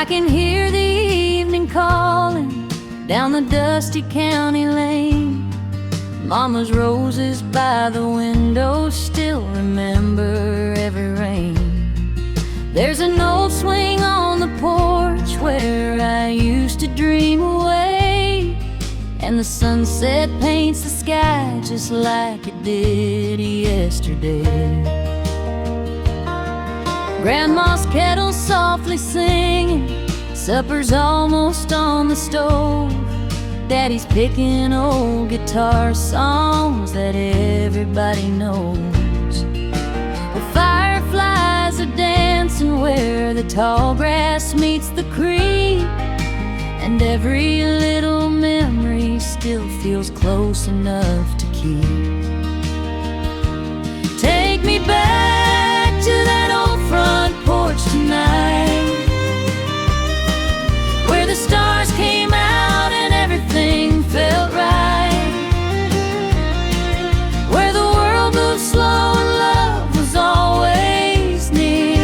I can hear the evening calling down the dusty county lane. Mama's roses by the window still remember every rain. There's an old swing on the porch where I used to dream away, and the sunset paints the sky just like it did yesterday. Grandma's kettle softly singing, supper's almost on the stove. Daddy's picking old guitar songs that everybody knows. Well, fireflies are dancing where the tall grass meets the creek, and every little memory still feels close enough to keep. Take me back to that old front porch tonight, where the stars came out and everything felt right, where the world moved slow and love was always near.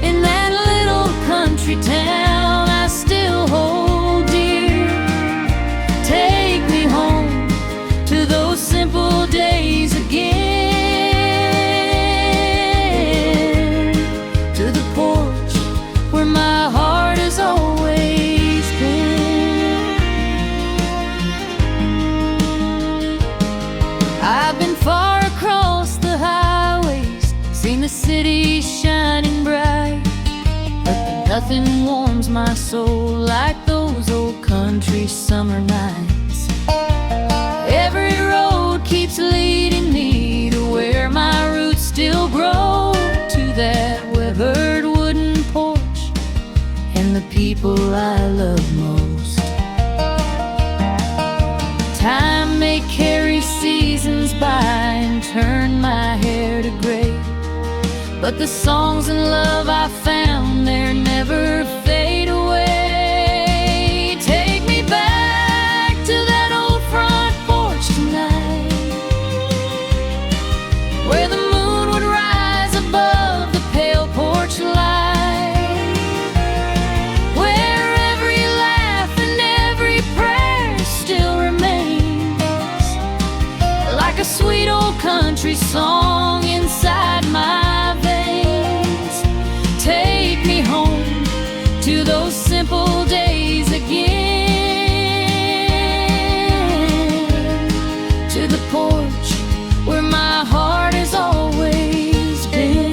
In that little country town I still hold dear. Take me home to those simple days again, to the porch where my heart has always been. I've been far across the highways, seen the city shining bright, but nothing warms my soul like those old country summer nights. Every road keeps leading me to where my roots still grow, to that weathered wooden porch and the people I love most. Time may carry seasons by and turn my hair to gray, but the songs and love I found there never fade away. Take me back to that old front porch tonight, where the moon would rise above the pale porch light, where every laugh and every prayer still remains like a sweet old country song inside my veins. Take me home to those simple days again, to the porch where my heart has always been.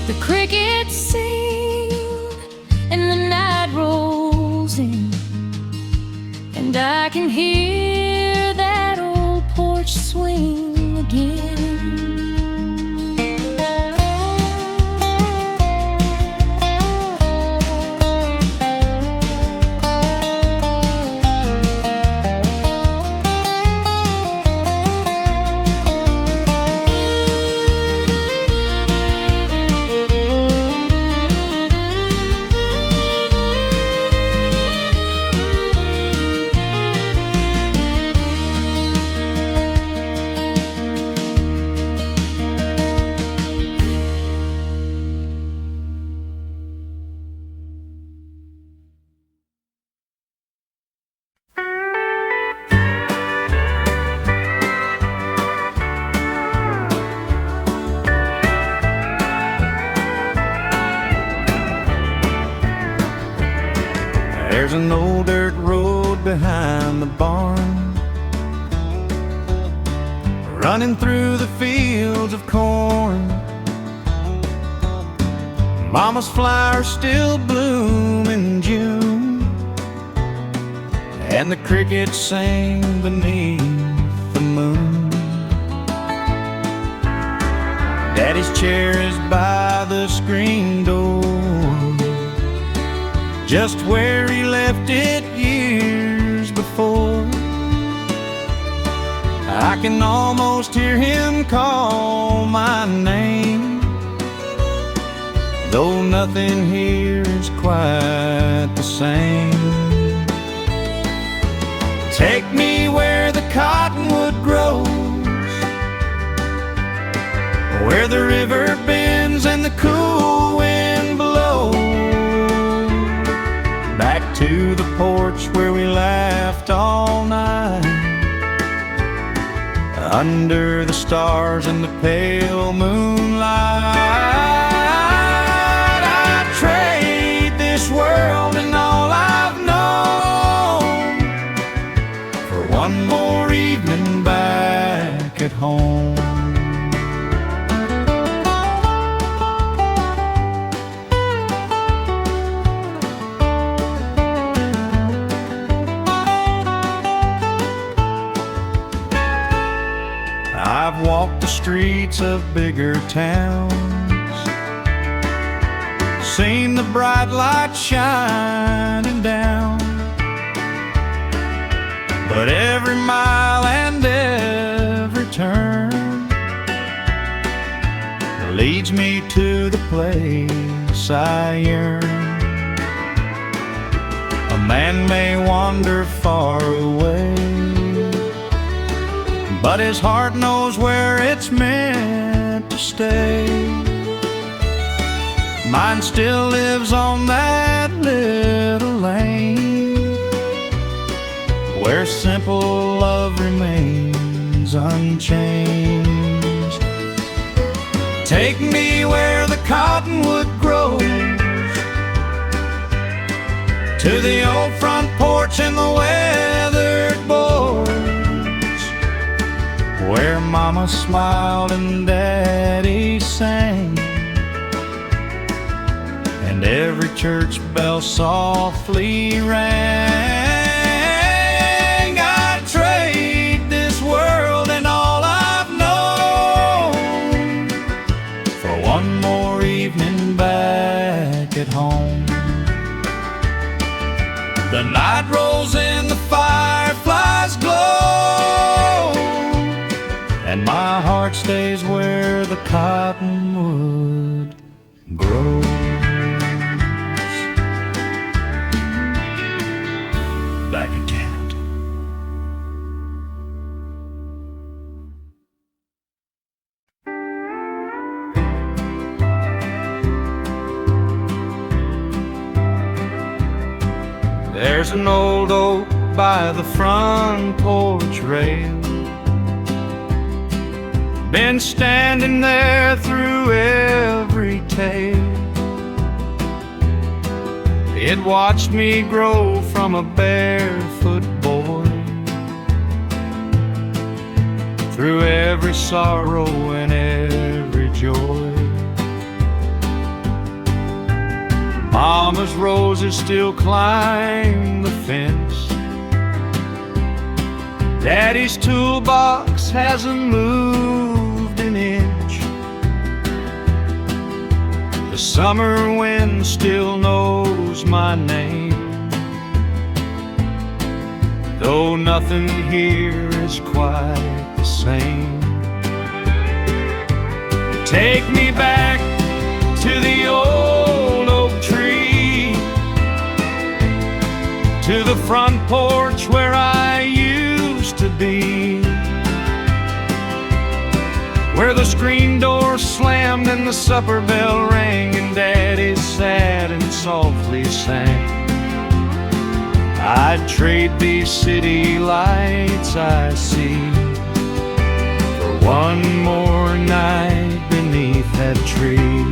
The crickets sing and the night rolls in, and I can hear that old porch swing again. There's an old dirt road behind the barn, running through the fields of corn. Mama's flowers still bloom in June, and the crickets sing beneath the moon. Daddy's chair is by the screen door, just where he left it years before. I can almost hear him call my name, though nothing here is quite the same. Take me where the cottonwood grows, where the river bends and the cool under the stars and the pale moonlight. I'd trade this world and all I've known for one more evening back at home. I've walked the streets of bigger towns, seen the bright lights shining down, but every mile and every turn leads me to the place I yearn. A man may wander far away, but his heart knows where it's meant to stay. Mine still lives on that little lane, where simple love remains unchanged. Take me where the cottonwood grows, to the old front porch and the weathered boards, where Mama smiled and Daddy sang, and every church bell softly rang. I'd trade this world and all I've known for one more evening back at home. The night rolls in, the fireflies glow, and my heart stays where the cottonwood grows. Back in town. There's an old oak by the front porch rail, been standing there through every tale. It watched me grow from a barefoot boy, through every sorrow and every joy. Mama's roses still climb the fence, Daddy's toolbox hasn't moved an inch. The summer wind still knows my name, though nothing here is quite the same. Take me back to the old oak tree, to the front porch where I used to be, where the screen door slammed and the supper bell rang and Daddy sat and softly sang. I'd trade these city lights I see for one more night beneath that tree.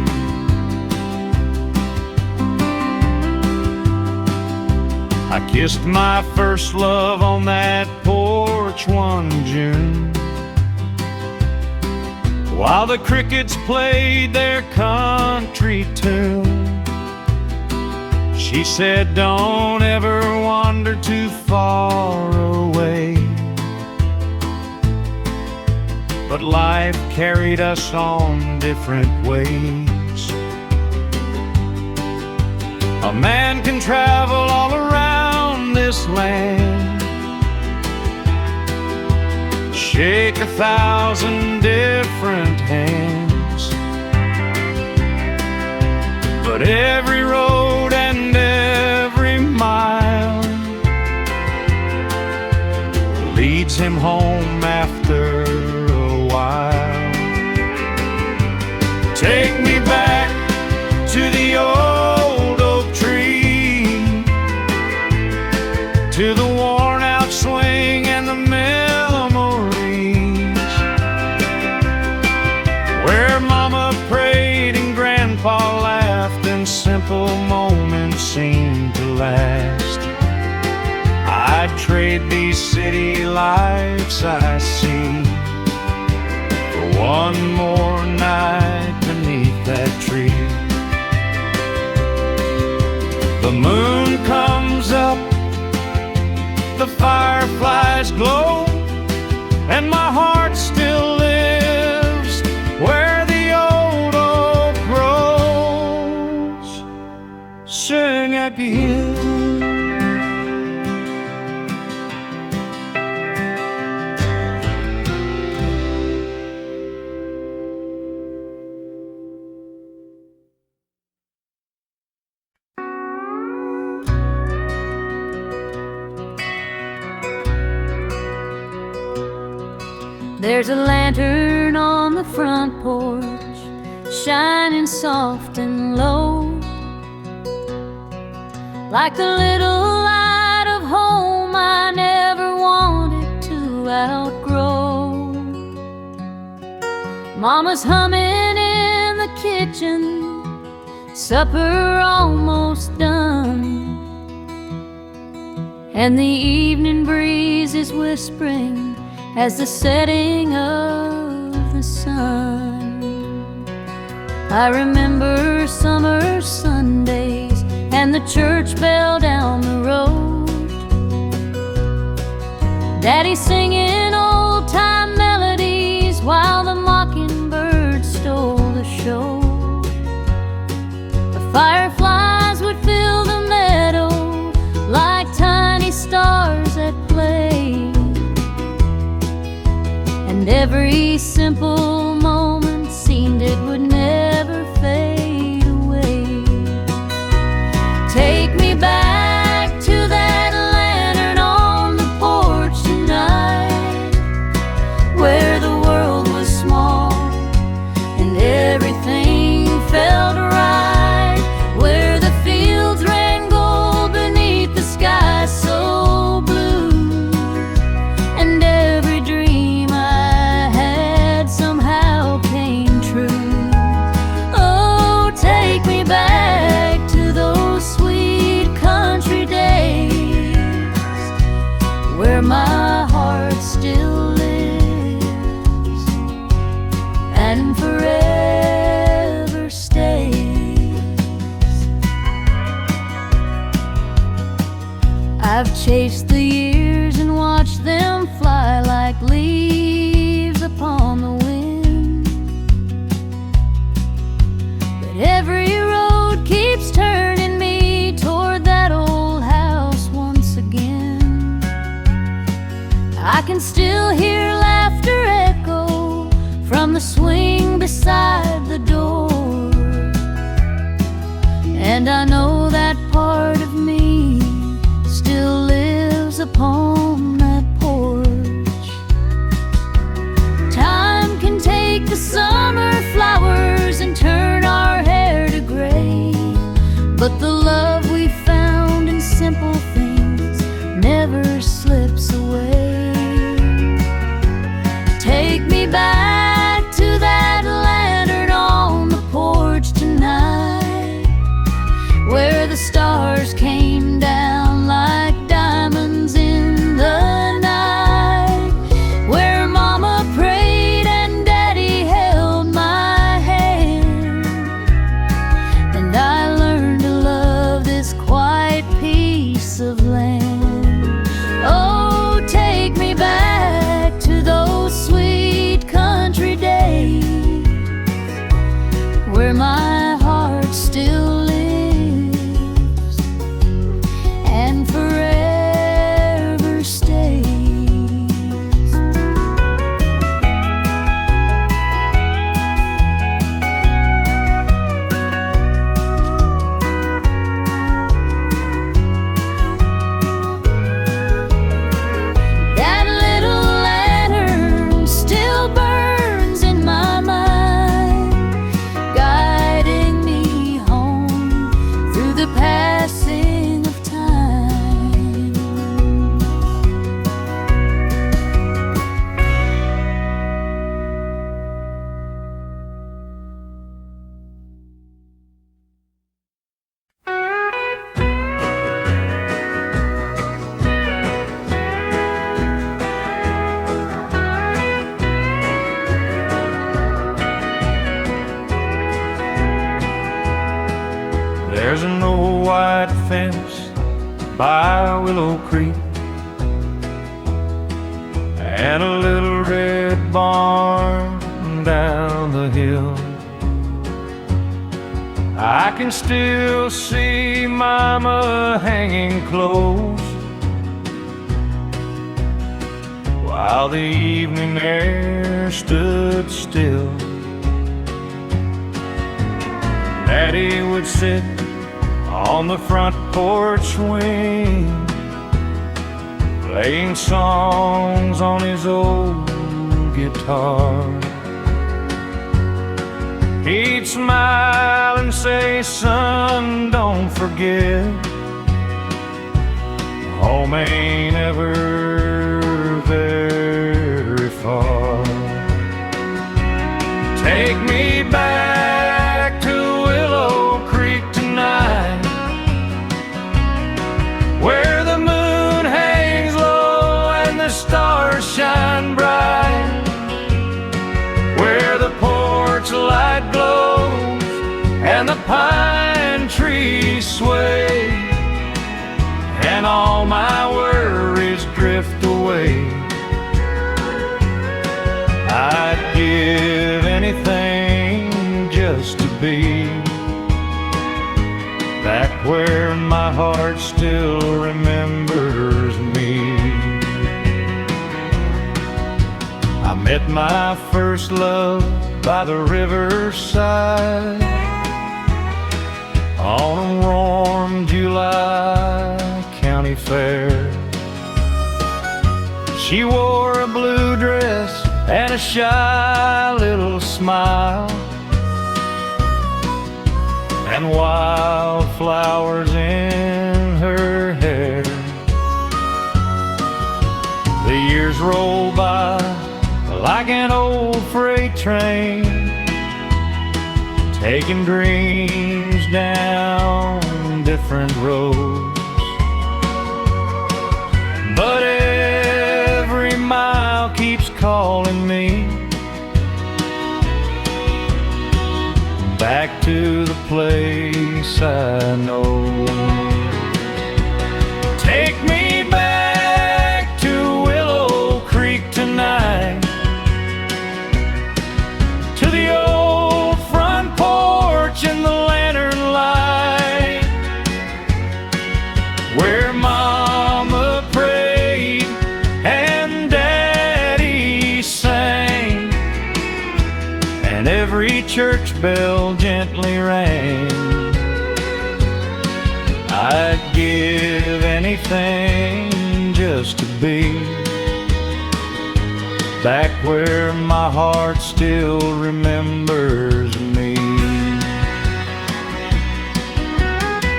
I kissed my first love on that porch one June, while the crickets played their country tune. She said, don't ever wander too far away, but life carried us on different ways. A man can travel all around this land, shake 1,000 different hands, but every road and every mile leads him home after a while. Take me back to the old oak tree, to the worn out swing and the memories and simple moments seem to last. I'd trade these city lights I see for one more night beneath that tree. The moon comes up, the fireflies glow, and my heart still lives where the old oak grows. Sing again. There's a lantern on the front porch, shining soft and low, like the little light of home I never wanted to outgrow. Mama's humming in the kitchen, supper almost done, and the evening breeze is whispering as the setting of the sun. I remember summer Sundays and the church bell down the road, Daddy singing old-time melodies while the mockingbird stole the show. The fireflies would fill the meadow like tiny stars at play, and every simple moment seemed it would never fade away. Take me back to that lantern on the porch tonight, where the world was small and everything felt right, where the fields ran gold beneath the sky so blue, and every dream I had somehow came true. Oh, take me back to those sweet country days, where my heart still lives and forever stays. I've chased the years and watched them fly like leaves upon the wind, but every road keeps turning me toward that old house once again. I can still hear laughter echo from the swing beside the door, and I know that part of me still lives upon that porch. Time can take the summer flowers and turn our hair to gray, but the love we found in simple things never slips away. Take me back to that lantern on the porch tonight, where the stars came down like diamonds in the night, where Mama prayed and Daddy held my hand, and I learned to love this quiet piece of land. Oh, take me back to those sweet country days, where my heart still lives There's an old white fence by Willow Creek and a little red barn down the hill. I can still see Mama hanging clothes while the evening air stood still. Daddy would sit on the front porch swing, playing songs on his old guitar. He'd smile and say, "Son, don't forget, home ain't ever very far. Take me back to Willow Creek tonight, where the moon hangs low and the stars shine bright, where the porch light glows and the pine trees sway, and all my worries drift away. I'd give anything just to be back where my heart still remembers me. I met my first love by the riverside on a warm July county fair. She wore a blue dress and a shy little smile, and wildflowers in her hair. The years roll by like an old freight train, taking dreams down different roads. But every mile keeps calling me back to the place I know. Take me back to Willow Creek tonight, to the old front porch and the lantern light, where Mama prayed and Daddy sang, and every church bell gently rang. I'd give anything just to be back where my heart still remembers me.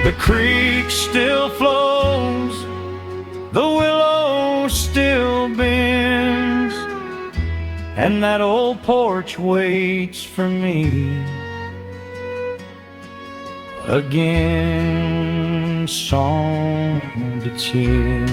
The creek still flows, the willow still bends, and that old porch waits for me again, song to tune.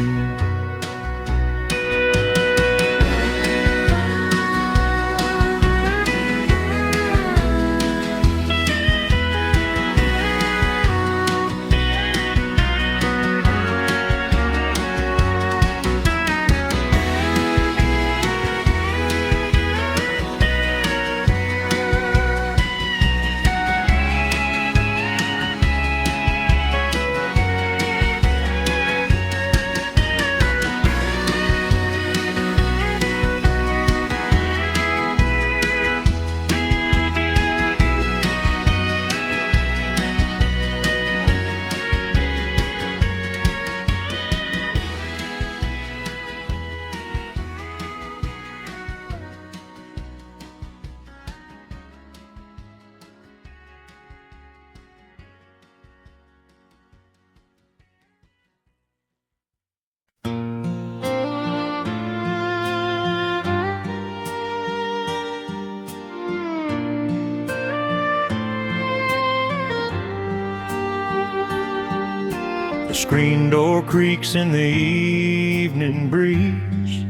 The screen door creaks in the evening breeze.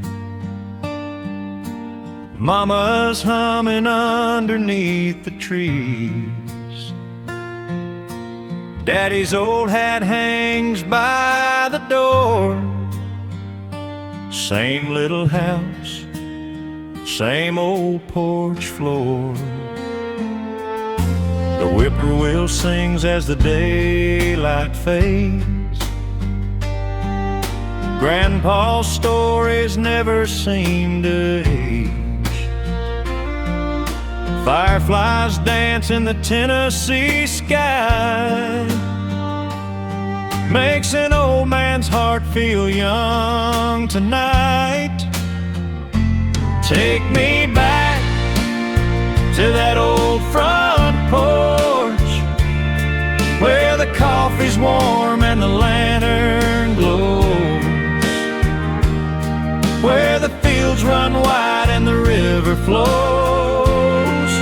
Mama's humming underneath the trees. Daddy's old hat hangs by the door. Same little house, same old porch floor. The whippoorwill sings as the daylight fades. Grandpa's stories never seem to age. Fireflies dance in the Tennessee sky. Makes an old man's heart feel young tonight. Take me back to that old front porch, where the coffee's warm and the lantern glows, where the fields run wide and the river flows,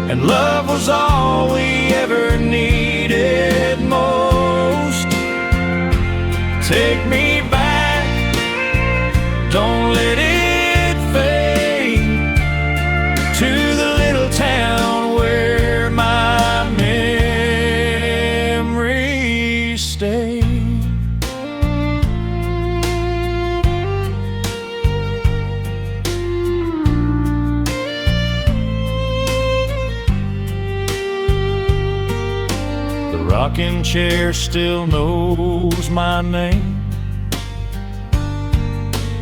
and love was all we ever needed most. Take me back, don't let it fade, to the little town where my memories stay. The rocking chair still knows my name,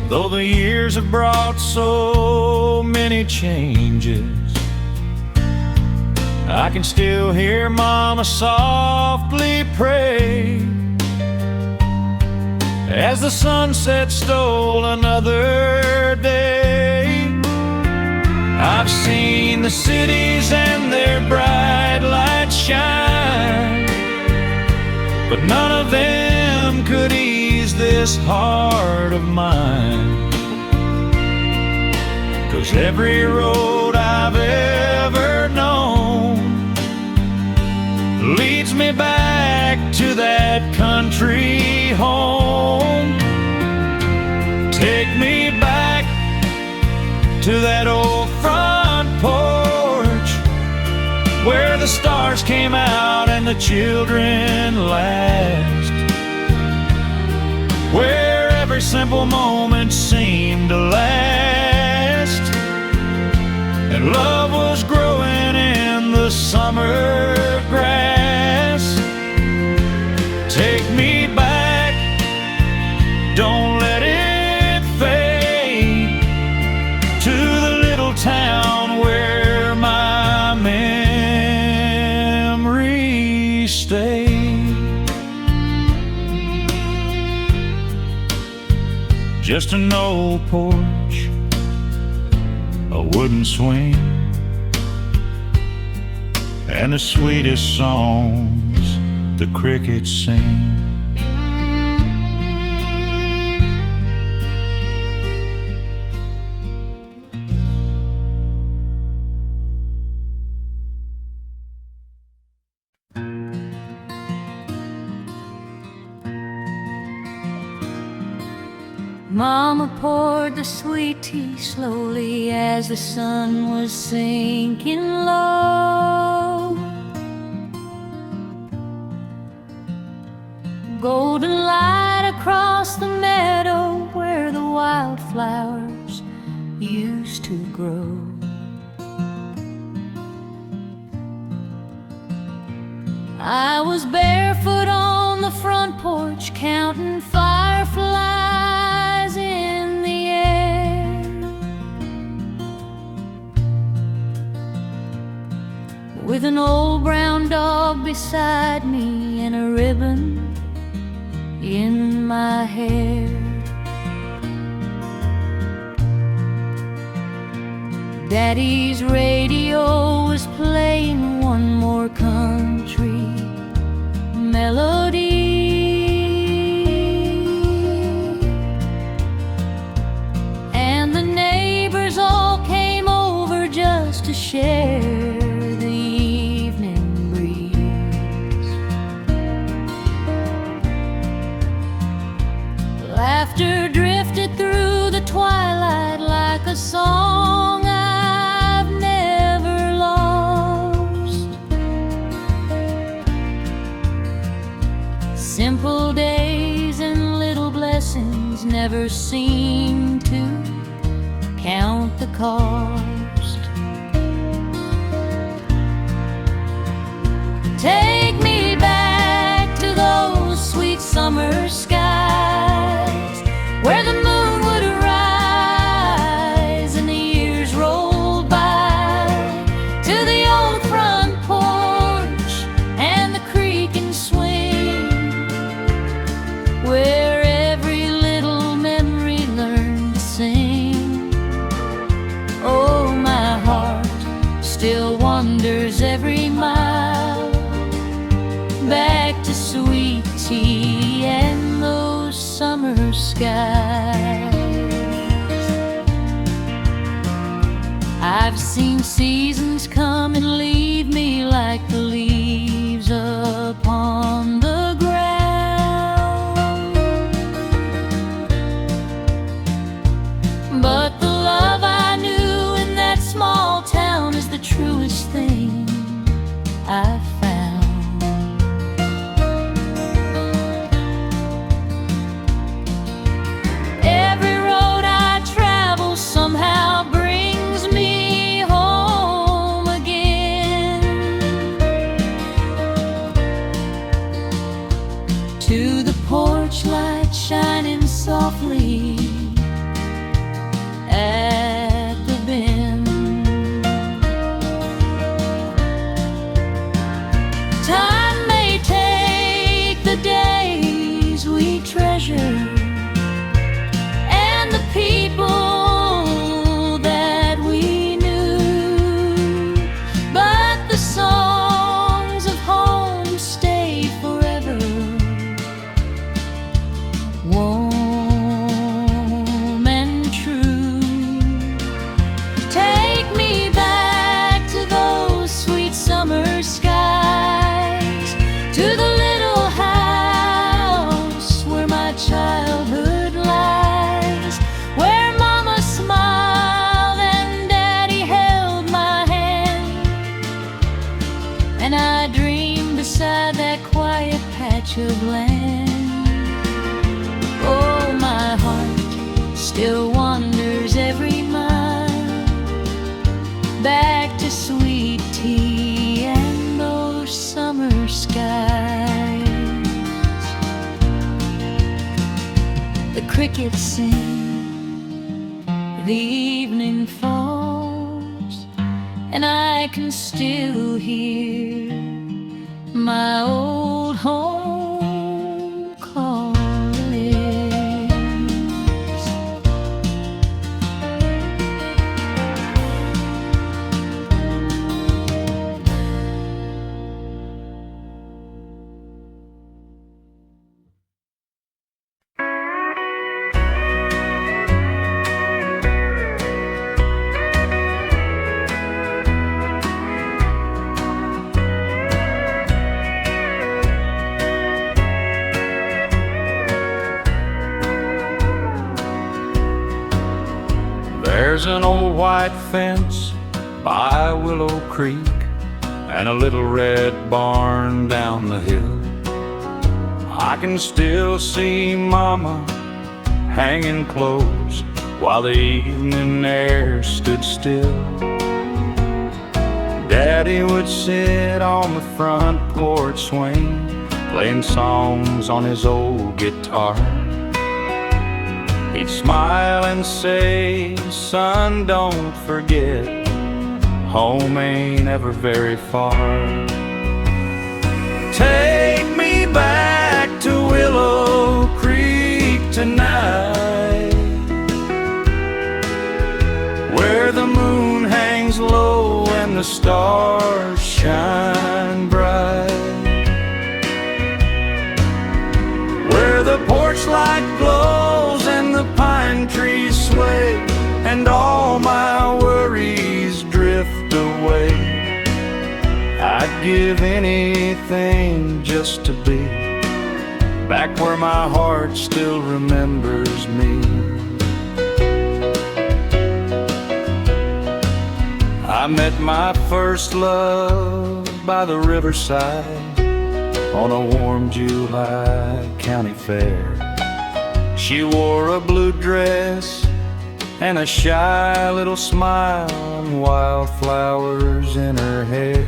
though the years have brought so many changes. I can still hear Mama softly pray as the sunset stole another day. I've seen the cities and their bright lights shine, but none of them could ease this heart of mine. 'Cause every road I've ever known leads me back to that country home. Take me back to that old front porch, where the stars came out and the children laughed, where every simple moment seemed to last, and love was growing in the summer grass. Take me back, don't let it fade, to the little town where my memories stay. Just an old porch, a wooden swing, and the sweetest songs the crickets sing. Mama poured the sweet tea slowly as the sun was sinking low. Golden light across the meadow where the wildflowers used to grow. I was barefoot on the front porch counting fireflies in the air, with an old brown dog beside me and a ribbon in my hair. Daddy's radio was playing one more country melody, and the neighbors all came over just to share the evening breeze. Laughter drifted through the twilight like a song I've never lost. Simple days and little blessings never seem to count the cost. Take me back to those sweet summer skies where the moon would arise and the years rolled by, to the old front porch and the creak and swing, where every little memory learned to sing. Oh, my heart still wanders every mile back to sweet tea and those summer skies. I've seen seasons come and leave me like the leaves upon the ground, but the love I knew in that small town is the truest thing I've found. Every road I travel somehow brings me home again, to the porch light shining softly at the bend. Time may take the days we treasure and the people that we knew, but the songs of home stay forever, warm and true. Take me back to those sweet summer skies, to the little house where my childhood lies, where Mama smiled and Daddy held my hand, and I dreamed beside that quiet patch of land. Oh, my heart still wanders every mile back to sweet tea and those summer skies. The crickets sing, the evening falls, and I can still hear my old home calling. There's an old white fence by Willow Creek and a little red barn down the hill. I can still see Mama hanging clothes while the evening air stood still. Daddy would sit on the front porch swing, playing songs on his old guitar. He'd smile and say, "Son, don't forget, home ain't ever very far." Take me back to Willow Creek tonight, where the moon hangs low and the stars shine bright, where the porch light glows and the pine trees sway and all my worries drift away. I'd give anything just to be back where my heart still remembers me. I met my first love by the riverside, on a warm July county fair. She wore a blue dress and a shy little smile and wildflowers in her hair.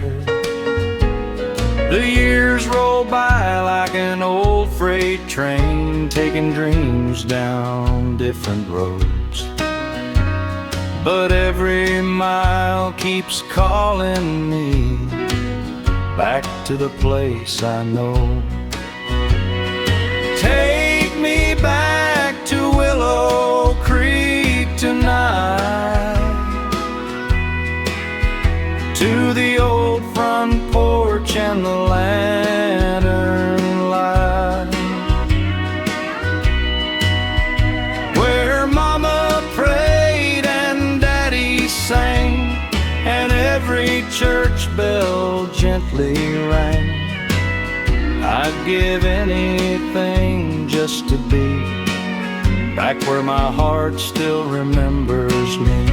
The years roll by like an old freight train, taking dreams down different roads. But every mile keeps calling me back to the place I know. Take me back to Willow Creek tonight, to the old front porch and the lantern light, where Mama prayed and Daddy sang, and every church bell gently rang. I'd give anything just to be back where my heart still remembers me.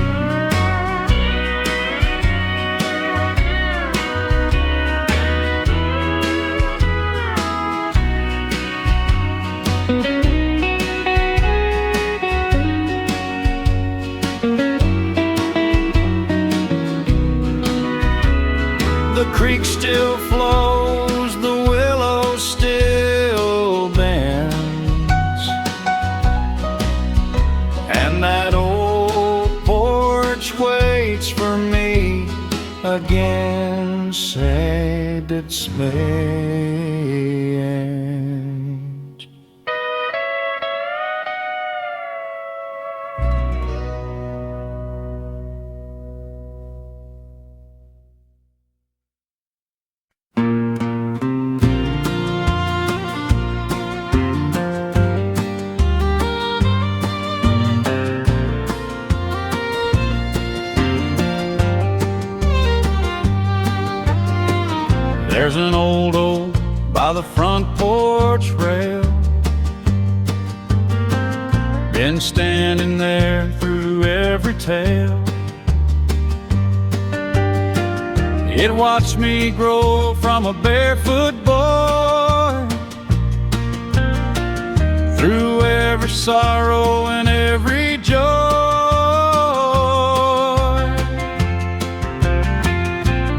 The creek still flows, the willow still bends, and that old porch waits for me again, said its mate. There's an old oak by the front porch rail, been standing there through every tale. It watched me grow from a barefoot boy, through every sorrow and every joy.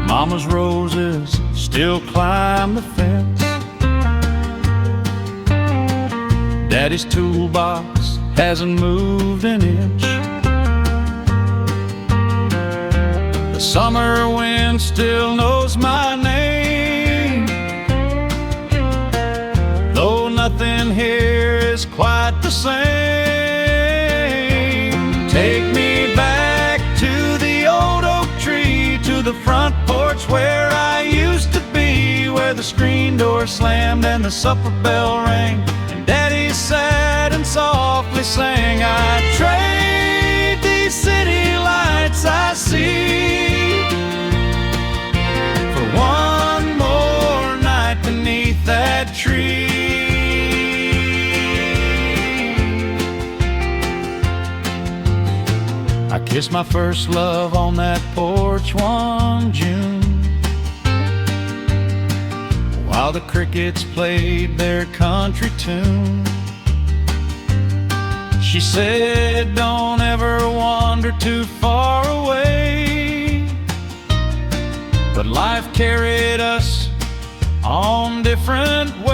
Mama's roses still climb the fence, Daddy's toolbox hasn't moved an inch. The summer wind still knows my name, though nothing here is quite the same. Take me back to the old oak tree, to the front porch where I used to be, where the screen door slammed and the supper bell rang, and Daddy sat and softly sang. I'd trade these city lights I see for one more night beneath that tree. I kissed my first love on that porch one June, while the crickets played their country tune. She said, don't ever wander too far away, but life carried us on different ways.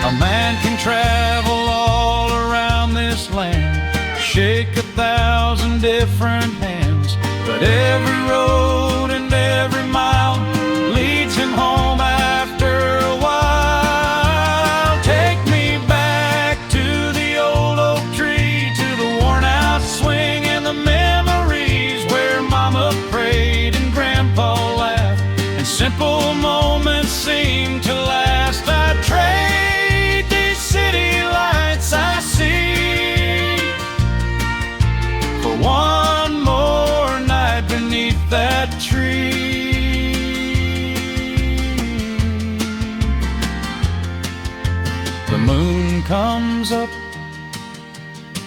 A man can travel all around this land, shake 1,000 different hands, but every road and every mile leads him home after a while. Take me back to the old oak tree, to the worn out swing and the memories where Mama prayed and Grandpa laughed, and simple moments seem to last. I'd trade these city lights I see for one more night beneath that tree. The moon comes up,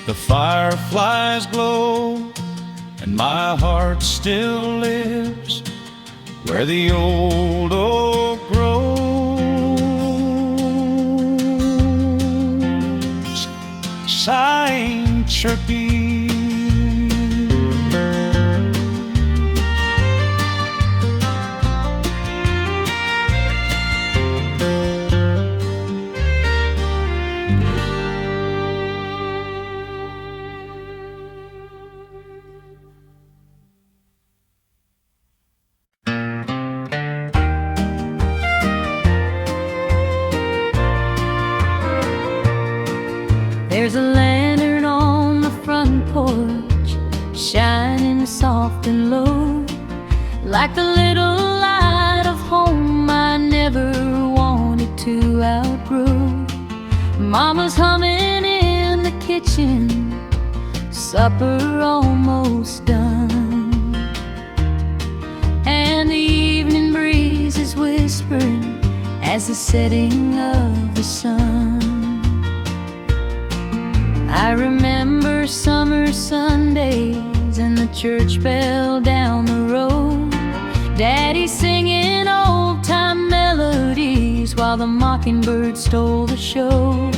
the fireflies glow, and my heart still lives where the old oak grows, sighing, chirping. There's a lantern on the front porch, shining soft and low, like the little light of home I never wanted to outgrow. Mama's humming in the kitchen, supper almost done, and the evening breeze is whispering as the setting of the sun. I remember summer Sundays and the church bell down the road, Daddy singing old-time melodies while the mockingbird stole the show.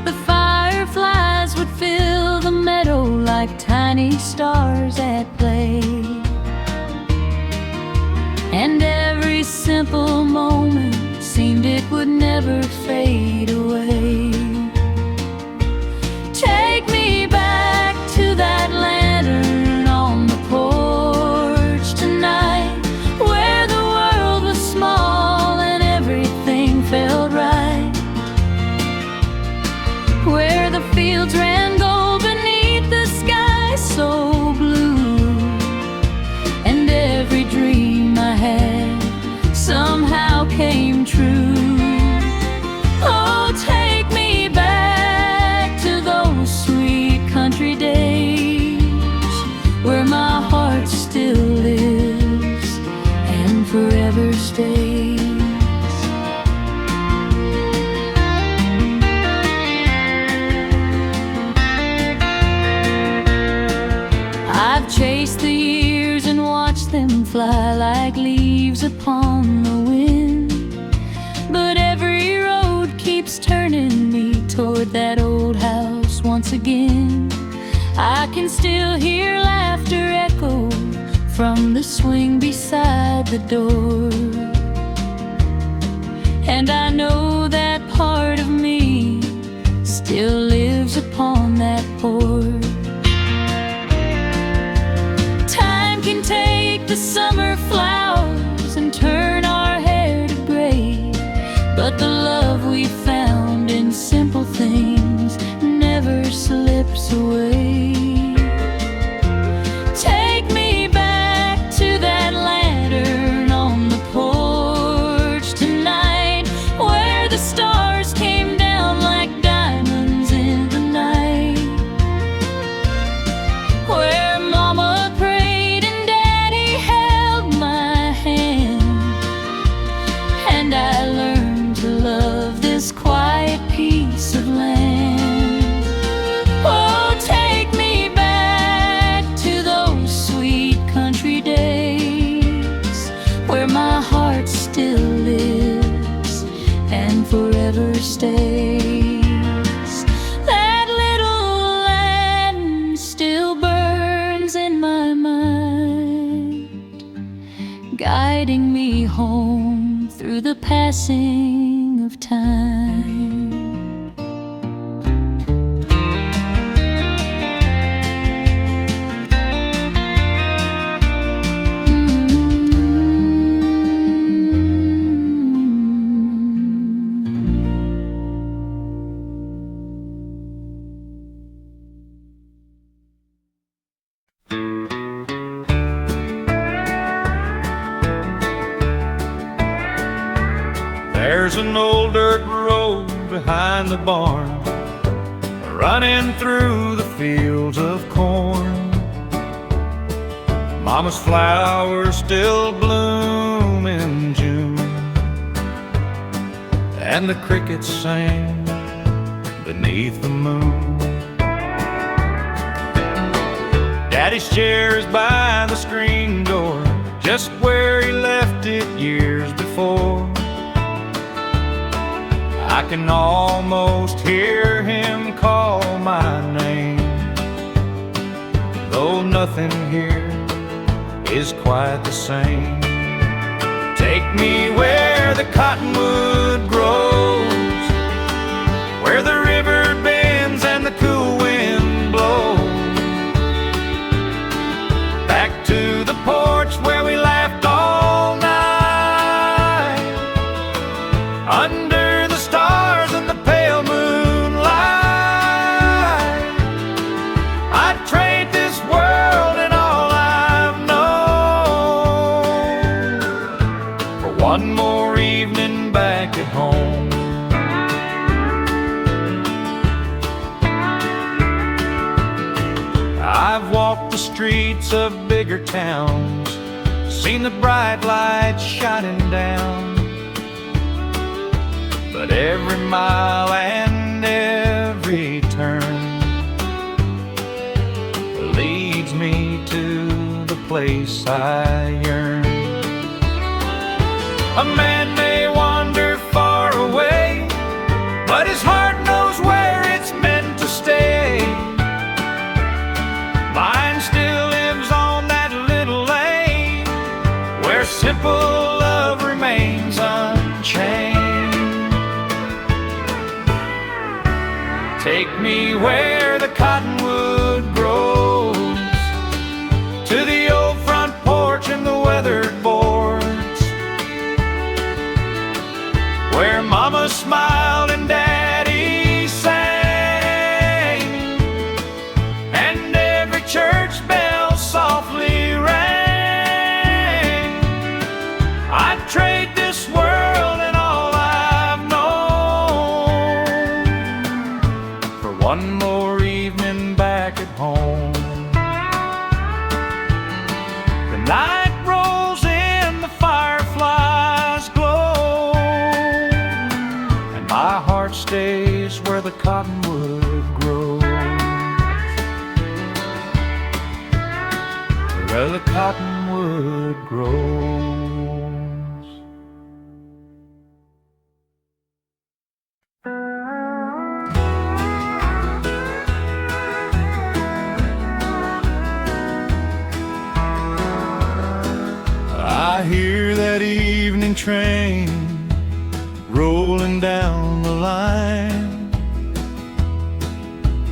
The fireflies would fill the meadow like tiny stars at play, and every simple moment seemed it would never fade away. Take me back to that lantern on the porch tonight, where the world was small and everything felt right, where the fields ran gold beneath the sky so blue, and every dream I had somehow came true. Oh, take me back to those sweet country days, where my heart still lives and forever stays. I've chased the years and watched them fly like leaves upon the wind, but every road keeps turning me toward that old house once again. I can still hear laughter echo from the swing beside the door, and I know that part of me still lives upon that porch. Time can take the summer flowers and turn our hair to gray, but the love we found in simple things never slips away. Take me back to that lantern on the porch tonight, where the stars came down like diamonds in the night, where Mama prayed and Daddy held my hand, and I learned to love this quiet piece of land. Oh, take me back to those sweet country days, where my heart still lives and forever stays. That little land still burns in my mind, guiding me home through the passing of time. There's an old dirt road behind the barn, running through the fields of corn. Mama's flowers still bloom in June, and the crickets sing beneath the moon. Daddy's chair's by the screen door, just where he left it years before. I can almost hear him call my name, though nothing here is quite the same. Take me where the cottonwood grows, where the river bends and the cool wind blows. Back to the porch where we laughed all night, under the stars and the pale moonlight. I'd trade this world and all I've known for one more evening back at home. I've walked the streets of bigger towns, seen the bright lights shining down, but every mile and every turn leads me to the place I yearn. A man may wander far away, but his heart knows where it's meant to stay. Mine still lives on that little lane, where simple love remains unchained. Take me where the cottonwood grows, to the old front porch and the weathered boards, where Mama smiled and Daddy sang, and every church bell softly rang. I'd trade this world and all I've known for one more evening back at home. The night rolls in, the fireflies glow, and my heart stays where the cottonwood grows, where the cottonwood grows. I hear that evening train rolling down the line,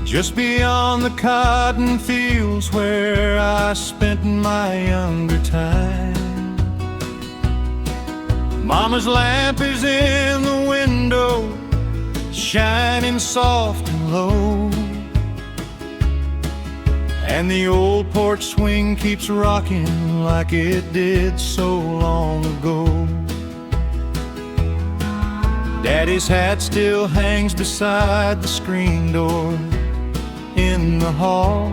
just beyond the cotton fields where I spent my younger time. Mama's lamp is in the window, shining soft and low, and the old porch swing keeps rocking like it did so long ago. Daddy's hat still hangs beside the screen door in the hall,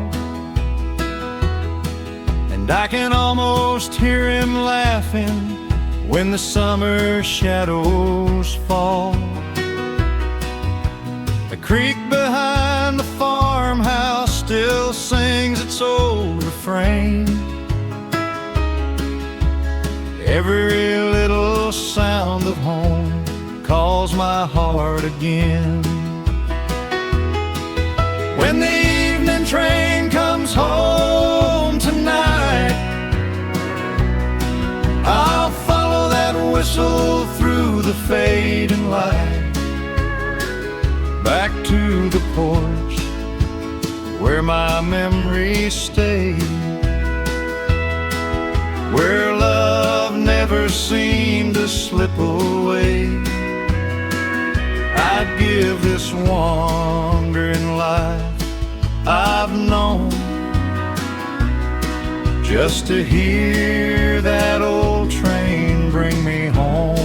and I can almost hear him laughing when the summer shadows fall. The creek behind the farmhouse still sings its old refrain. Every little sound of home calls my heart again. When the evening train comes home tonight, I'll follow that whistle through the fading light, back to the porch where my memories stay, where love never seemed to slip away. I'd give this wandering life I've known just to hear that old train bring me home.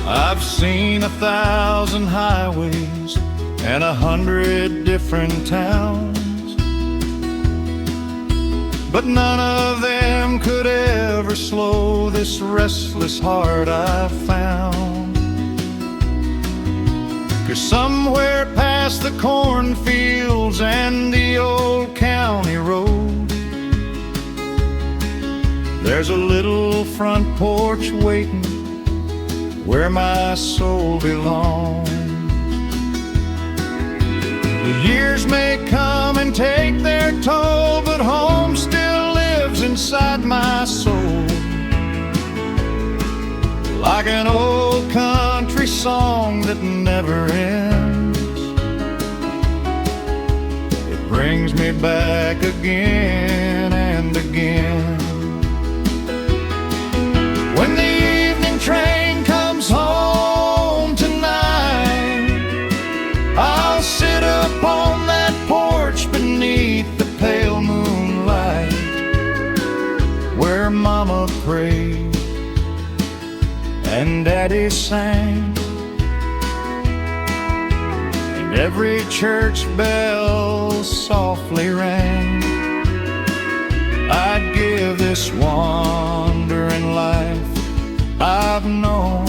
I've seen 1,000 highways and 100 different towns, but none of them could ever slow this restless heart I've found. 'Cause somewhere past past the cornfields and the old county road, there's a little front porch waiting where my soul belongs. The years may come and take their toll, but home still lives inside my soul, like an old country song that never ends. It brings me back again and again. When the evening train comes home tonight, I'll sit up on that porch beneath the pale moonlight, where Mama prayed and Daddy sang, and every church bell softly rang. I'd give this wandering life I've known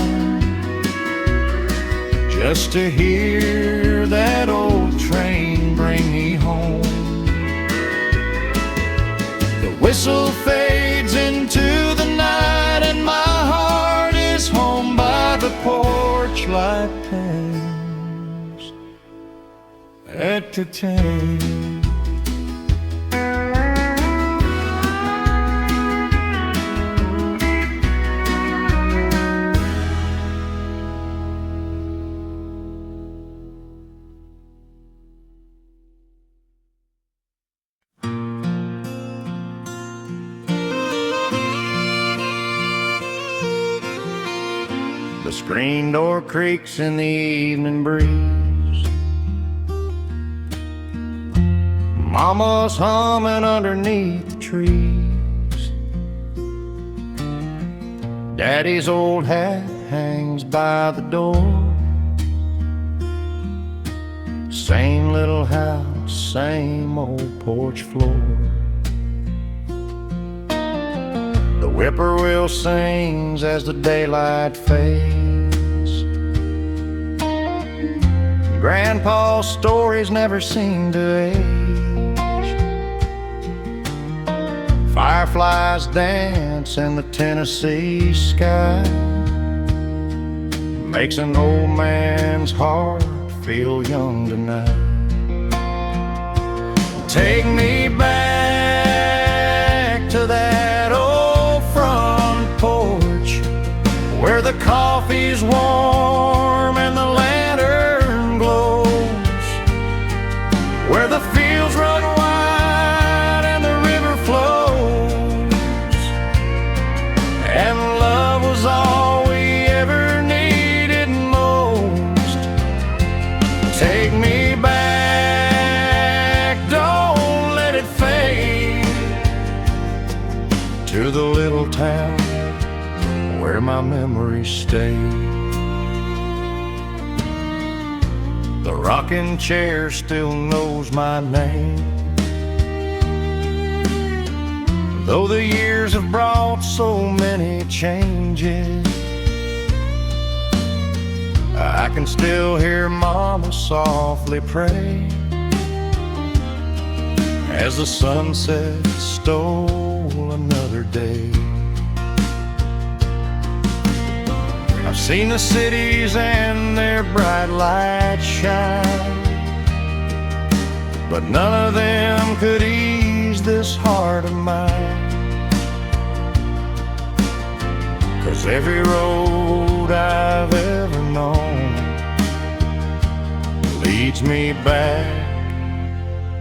just to hear that old train bring me home. The whistle fades into the night and my heart is home by the porch light hangs entertain. The screen door creaks in the evening breeze. Mama's humming underneath the trees. Daddy's old hat hangs by the door. Same little house, same old porch floor. The whippoorwill sings as the daylight fades. Grandpa's stories never seem to age. Fireflies dance in the Tennessee sky. Makes an old man's heart feel young tonight. Take me back to that old front porch, where the coffee's warm and the lantern glows, where the fields run wide and the river flows, and love was all we ever needed most. Take me back, don't let it fade, to the little town where my memories stay. The rocking chair still knows my name, though the years have brought so many changes. I can still hear Mama softly pray as the sunset stole another day. I've seen the cities and their bright lights shine, but none of them could ease this heart of mine. 'Cause every road I've ever known leads me back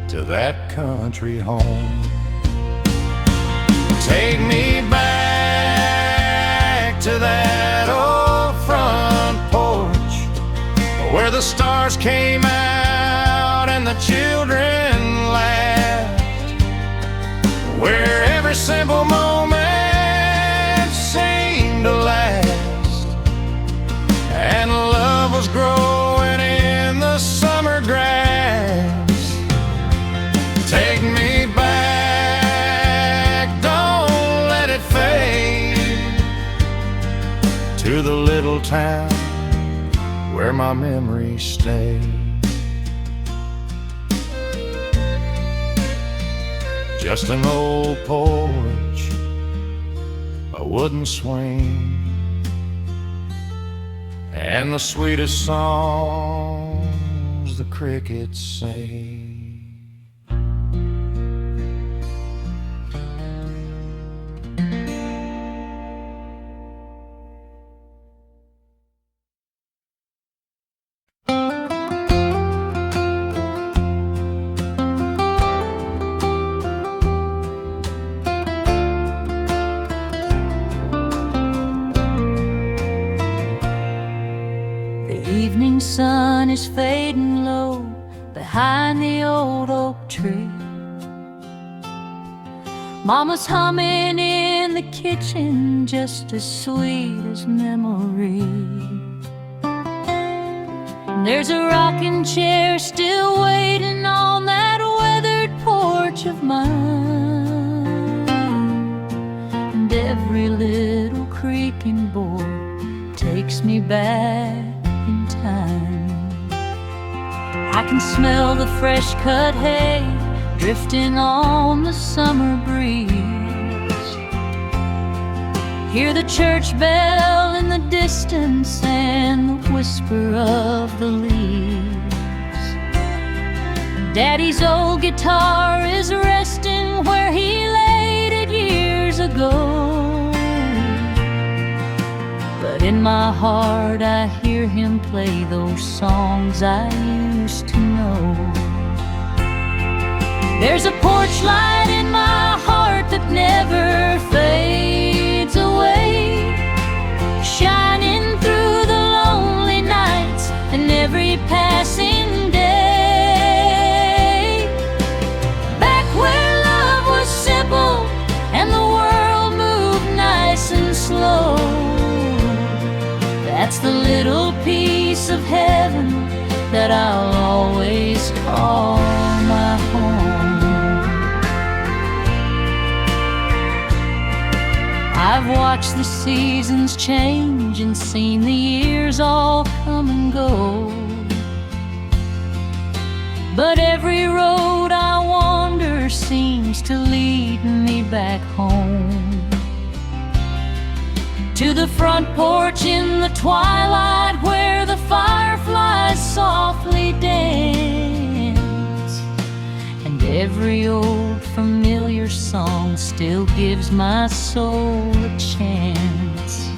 to that country home. Take me back to that old front porch, where the stars came out and the children laughed, where every simple moment seemed to last, and love was growing in the summer grass. Take me back, don't let it fade, to the little town where my memories stay. just an old porch, a wooden swing, and the sweetest songs the crickets sing. Evening sun is fading low behind the old oak tree. Mama's humming in the kitchen, just as sweet as memory. And there's a rocking chair still waiting on that weathered porch of mine. And every little creaking board takes me back in time. I can smell the fresh cut hay drifting on the summer breeze. Hear the church bell in the distance and the whisper of the leaves. Daddy's old guitar is resting where he laid it years ago. But in my heart I hear him play those songs I used to know. There's a porch light in my heart that never fades away, shining through the lonely nights and every passing day. Back where love was simple and the world moved nice and slow, that's the little piece of heaven that I'll always call my home. I've watched the seasons change and seen the years all come and go, but every road I wander seems to lead me back home. To the front porch in the twilight where the fireflies softly dance, and every old familiar song still gives my soul a chance.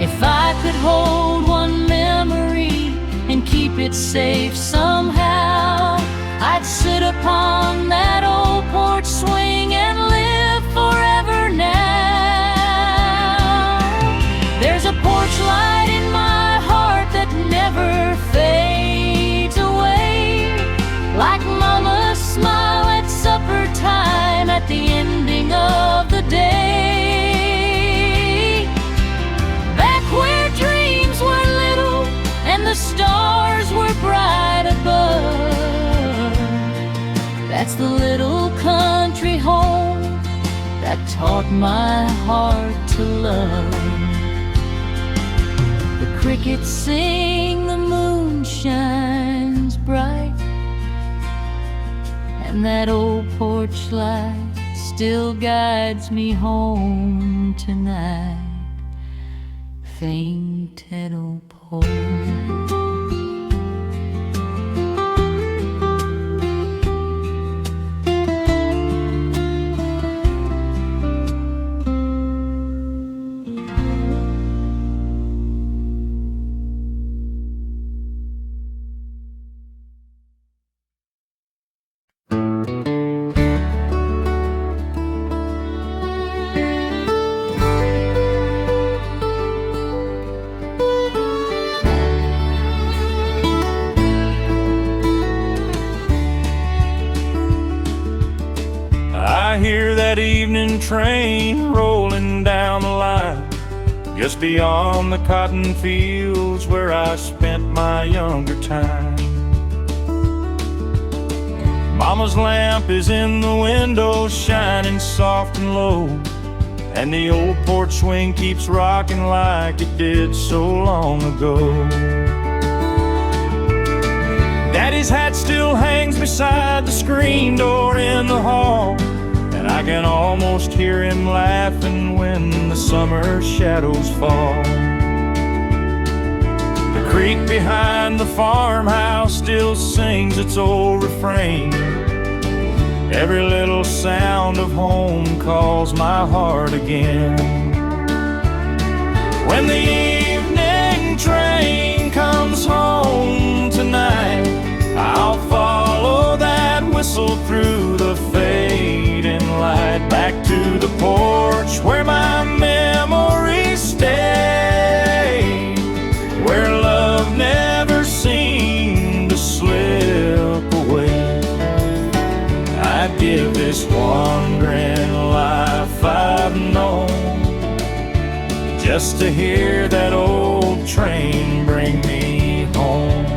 If I could hold one memory and keep it safe somehow, I'd sit upon that old porch swing and live forever now. There's a porch light in my heart that never fades away, like Mama's smile at supper time at the ending of the day. Back where dreams were little and the stars were bright above, that's the little country home that taught my heart to love. Crickets sing, the moon shines bright, and that old porch light still guides me home tonight. Fainted old porch. I hear that evening train rolling down the line, just beyond the cotton fields where I spent my younger time. Mama's lamp is in the window, shining soft and low, and the old porch swing keeps rocking like it did so long ago. Daddy's hat still hangs beside the screen door in the hall, and I can almost hear him laughing when the summer shadows fall. The creek behind the farmhouse still sings its old refrain. Every little sound of home calls my heart again. When the evening train comes home tonight, I'll follow that whistle through the fading light, back to the porch where my memories stay, where love never seemed to slip away. I'd give this wandering life I've known just to hear that old train bring me home.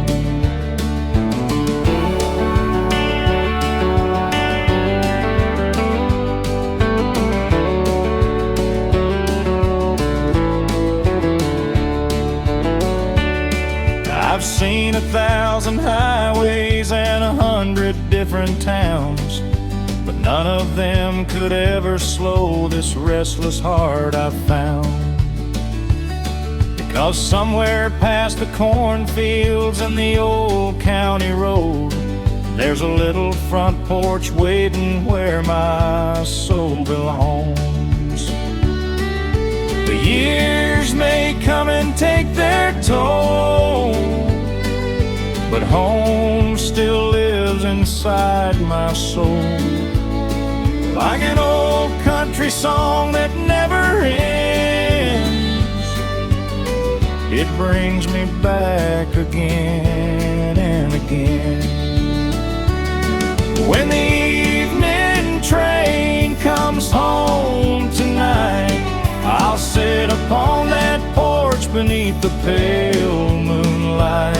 I've seen 1,000 highways and 100 different towns, but none of them could ever slow this restless heart I've found. Because somewhere past the cornfields and the old county road, there's a little front porch waiting where my soul belongs. The years may come and take their toll, but home still lives inside my soul, like an old country song that never ends. It brings me back again and again. When the evening train comes home tonight, I'll sit upon that porch beneath the pale moonlight,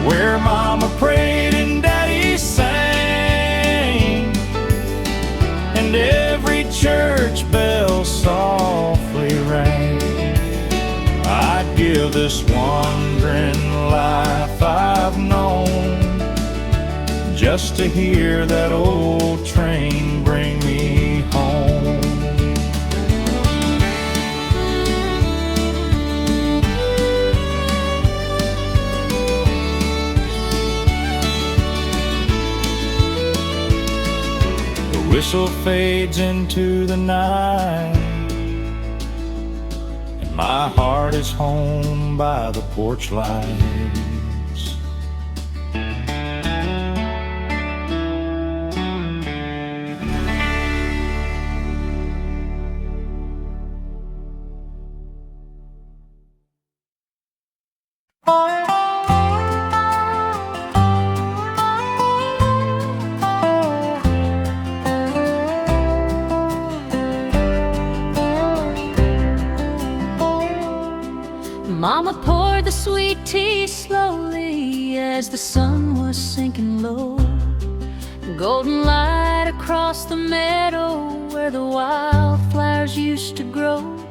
where Mama prayed and Daddy sang, and every church bell softly rang. I'd give this wandering life I've known just to hear that old train bring me home. The whistle fades into the night, my heart is home by the porch lights. Mama poured the sweet tea slowly as the sun was sinking low. Golden light across the meadow where the wildflowers used to grow.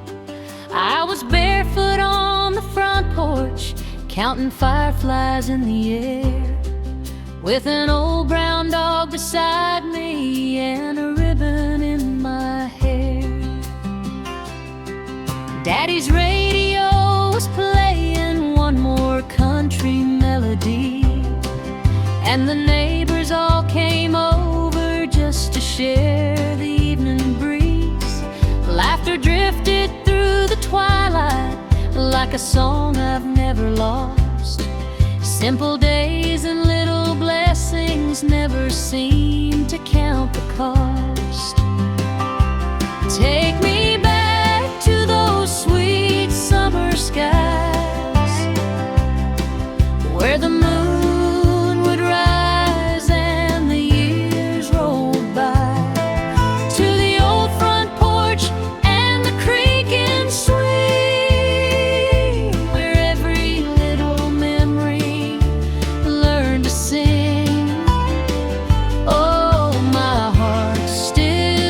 I was barefoot on the front porch, counting fireflies in the air, with an old brown dog beside me and a ribbon in my hair. Daddy's radio was playing one more country melody, and the neighbors all came over just to share the evening breeze. Laughter drifted through the twilight like a song I've never lost. Simple days and little blessings never seem to count the cost. Take me back to those sweet summer skies, where the moon would rise and the years rolled by, to the old front porch and the creek and swing, where every little memory learned to sing. Oh, my heart still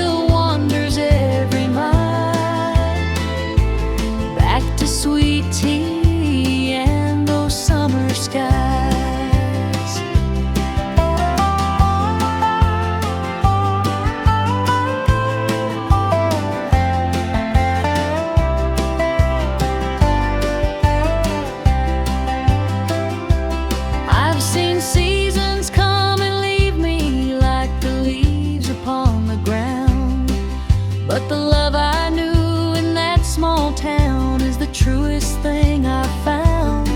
But the love I knew in that small town is the truest thing I found.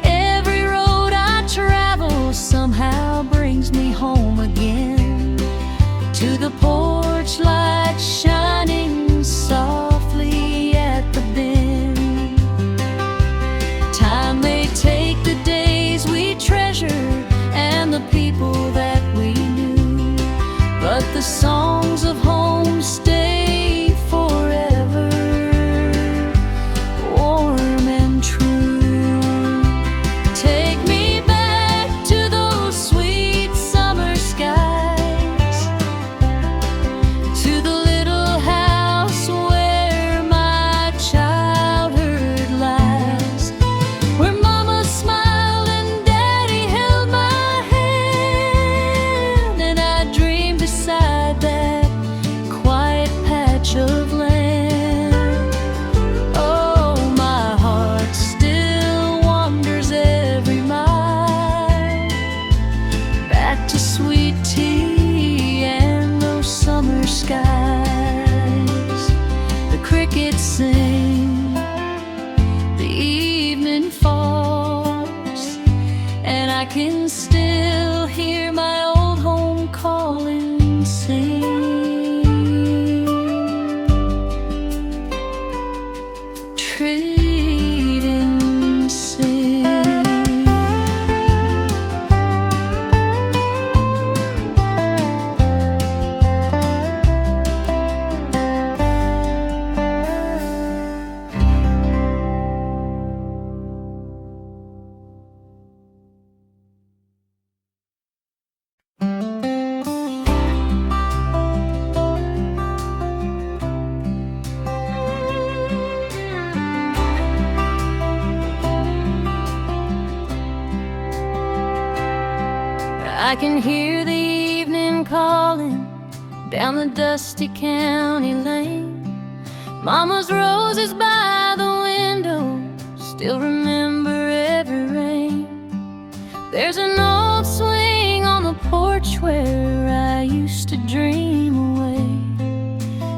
Every road I travel somehow brings me home again, to the porch light shining softly at the bend. Time may take the days we treasure and the people that we knew, but the songs of home stay forever, warm and true. Take me back to those sweet summer skies, to the little house where my childhood lies, where Mama smiled and Daddy held my hand, and I dreamed beside that quiet patch of land. Oh, my heart still wanders every mile back to sweet tea and those summer skies. The crickets sing, the evening falls, and I can still hear my old home calling, sing, treat and sing. I can hear the evening calling down the dusty county lane. Mama's roses by the window still remember every rain. There's an old swing on the porch where I used to dream away,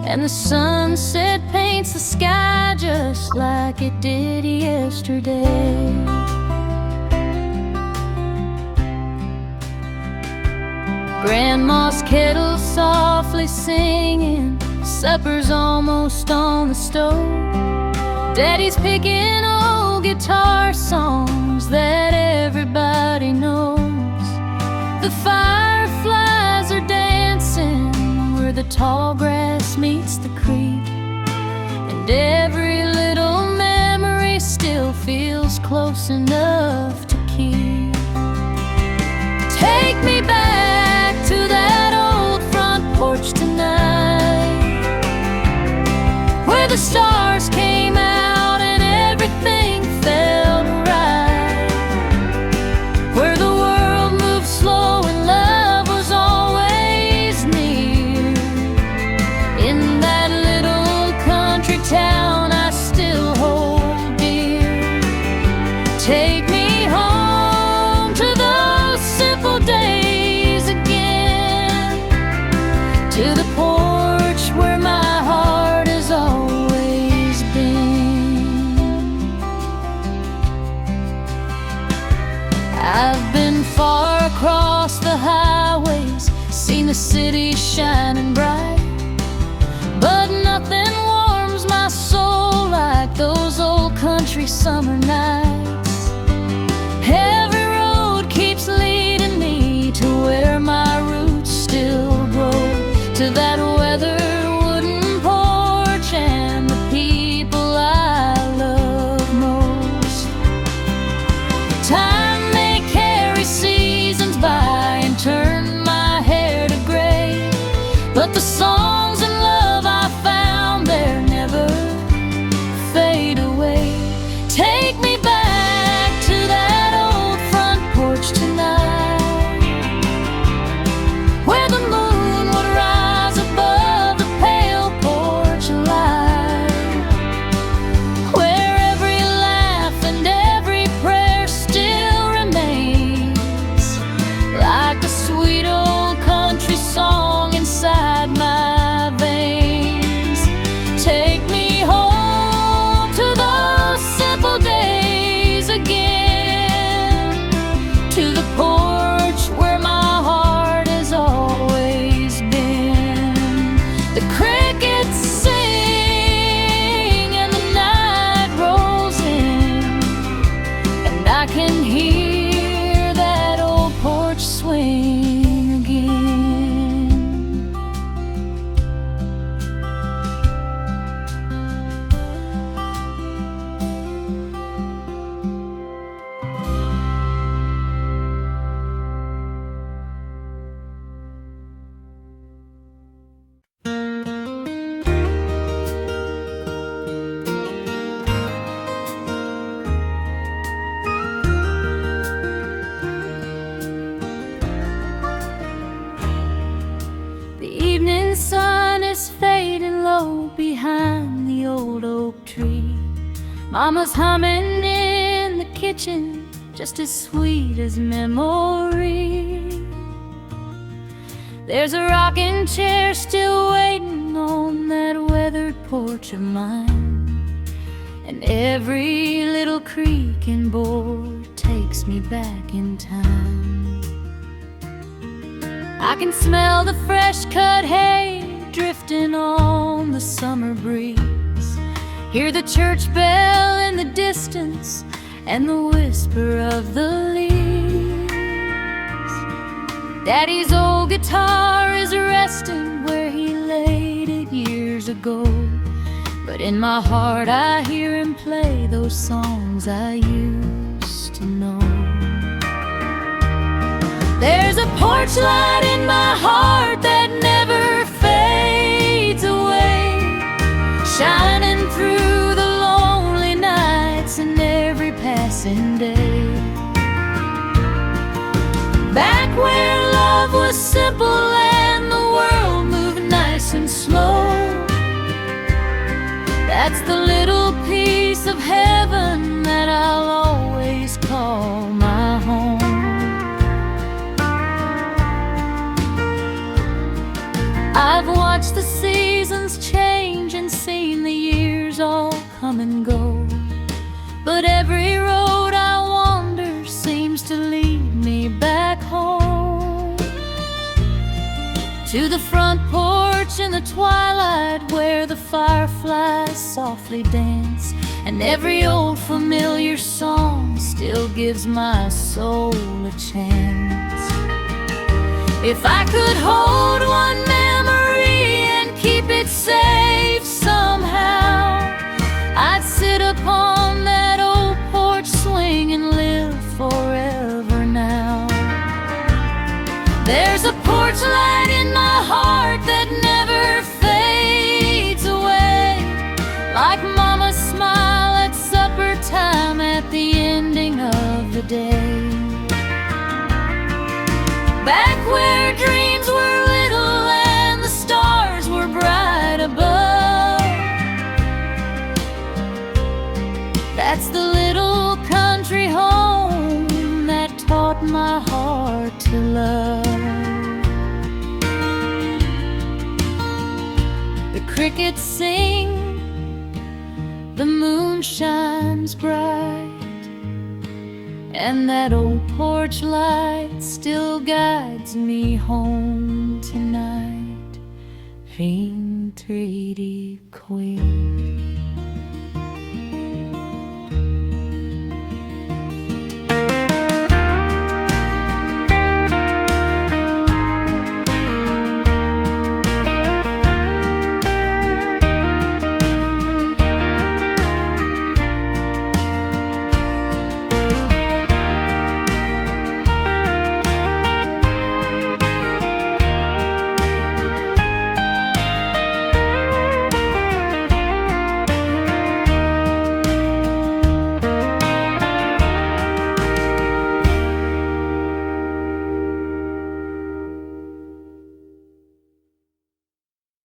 and the sunset paints the sky just like it did yesterday. Grandma's kettle softly singing, supper's almost on the stove. Daddy's picking old guitar songs that everybody knows. The fireflies are dancing where the tall grass meets the creek, and every little memory still feels close enough to keep. Take me back to that old front porch tonight, where the stars came out and everything felt right, where the world moved slow and love was always near. In that little country town I still hold dear. Take me home to those simple days again, to the porch where my heart has always been. I've been far across the highways, seen the city shining bright, but nothing warms my soul like those old country summer nights. Every road keeps leading me to where my roots still grow, to that weathered wooden porch and the people I love most. Time may carry seasons by and turn my hair to gray, but the songs and love I found there never fade away. Take me back row behind the old oak tree. Mama's humming in the kitchen, just as sweet as memory. There's a rocking chair still waiting on that weathered porch of mine, and every little creak and board takes me back in time. I can smell the fresh cut hay drifting on the summer breeze, hear the church bell in the distance and the whisper of the leaves. Daddy's old guitar is resting where he laid it years ago, but in my heart I hear him play those songs I used to know. There's a porch light in my heart that never fades away, shining through the lonely nights and every passing day. Back where love was simple and the world moved nice and slow, that's the little piece of heaven that I'll always call my home. I've watched the seasons change and seen the years all come and go, but every road I wander seems to lead me back home, to the front porch in the twilight where the fireflies softly dance, and every old familiar song still gives my soul a chance. If I could hold one memory and keep it safe somehow, I'd sit upon that old porch swing and live forever now. There's a porch light in my heart that never fades away, like Mama's smile at supper time at the ending of the day. Back where dreams were little and the stars were bright above, that's the little country home that taught my heart to love. The crickets sing, the moon shines bright, and that old porch light still guides me home tonight. Fin treaty queen.